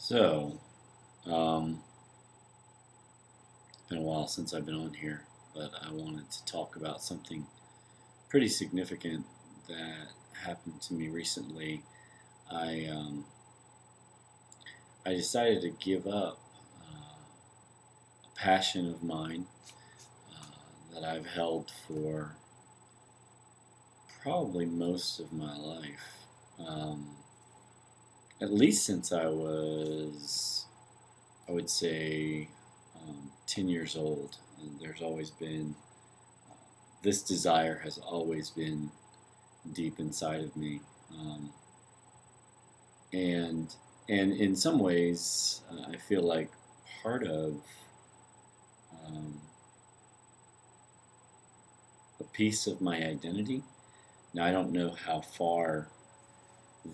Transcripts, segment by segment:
So, um, it's been a while since I've been on here, but I wanted to talk about something pretty significant that happened to me recently. I I decided to give up a passion of mine that I've held for probably most of my life, um, at least since I was, I would say, 10 years old. And there's always been this desire has always been deep inside of me, um, and and in some ways, I feel like part of um, a piece of my identity. Now I don't know how far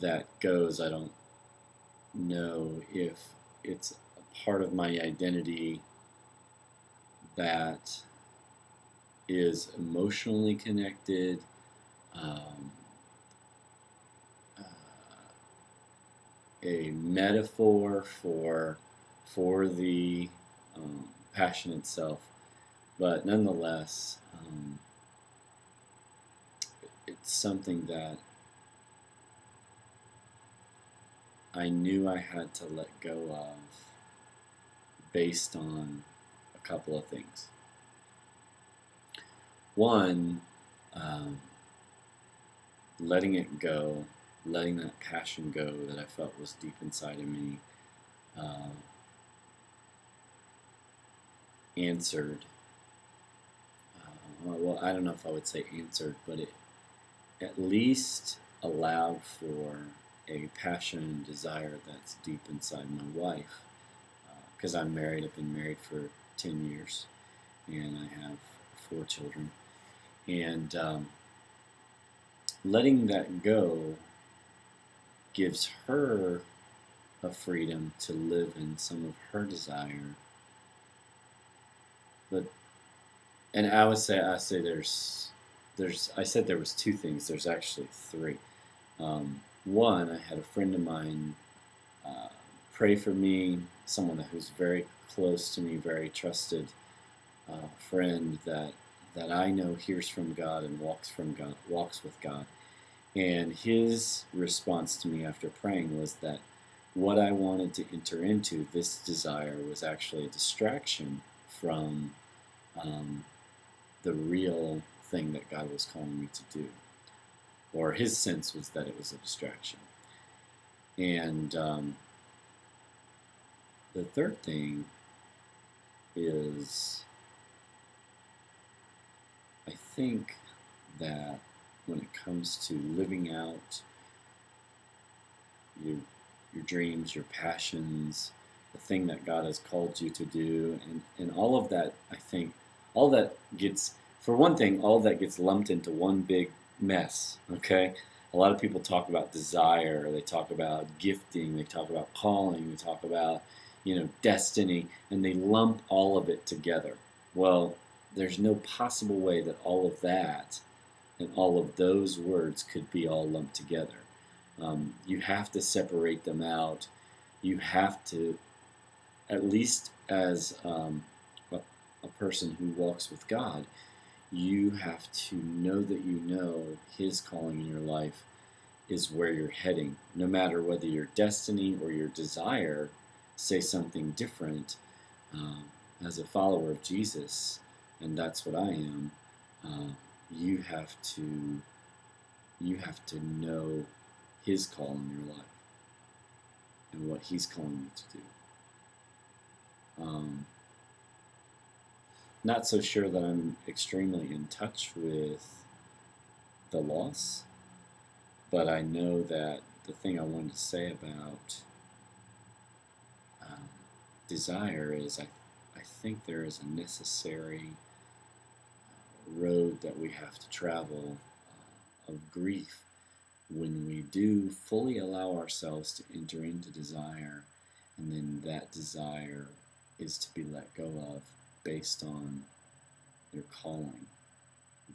that goes. I don't know if it's a part of my identity that is emotionally connected. Um, uh, a metaphor for the passion itself, but nonetheless, it's something that I knew I had to let go of based on a couple of things. One, um, letting it go, letting that passion go that I felt was deep inside of me, uh, answered. Well, I don't know if I would say answered, but it at least allowed for a passion and desire that's deep inside my wife. Because I'm married, I've been married for 10 years, and I have 4 children. And letting that go gives her a freedom to live in some of her desire. But and I say there's I said there was two things. There's actually three. One, I had a friend of mine uh, pray for me, someone who's very close to me, very trusted friend that I know hears from God and walks with God. And his response to me after praying was that what I wanted to enter into, this desire, was actually a distraction from um, the real thing that God was calling me to do. Or his sense was that it was a distraction. And the third thing is I think that when it comes to living out your, your dreams, your passions, the thing that God has called you to do, and all of that, I think, all that gets, for one thing, all that gets lumped into one big mess, okay? A lot of people talk about desire, they talk about gifting, they talk about calling, they talk about, destiny, and they lump all of it together. Well, there's no possible way that all of that and all of those words could be all lumped together. You have to separate them out. You have to, at least as a person who walks with God, you have to know that you know His calling in your life is where you're heading. No matter whether your destiny or your desire say something different, um, as a follower of Jesus, and that's what I am, uh, you have to you have to know His call in your life and what He's calling you to do. Um, Not so sure that I'm extremely in touch with the loss, but I know that the thing I wanted to say about um, desire is I think there is a necessary road that we have to travel of grief when we do fully allow ourselves to enter into desire, and then that desire is to be let go of based on your calling,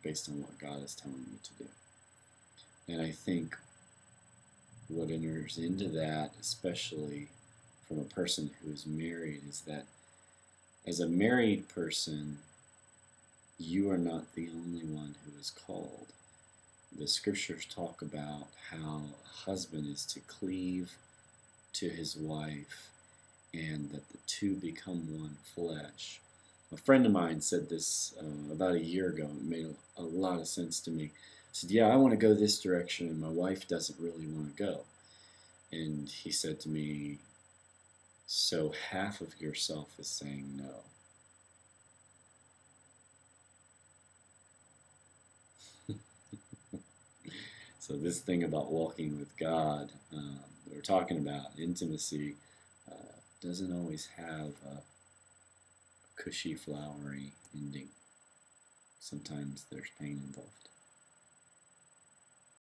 based on what God is telling you to do. And I think what enters into that, especially from a person who is married is that as a married person, you are not the only one who is called. The scriptures talk about how a husband is to cleave to his wife and that the two become one flesh. A friend of mine said this about a year ago. It made a lot of sense to me. He said, yeah, I want to go this direction and my wife doesn't really want to go. And he said to me, so half of yourself is saying no. So this thing about walking with God that we're talking about, intimacy, doesn't always have a cushy, flowery ending. Sometimes there's pain involved.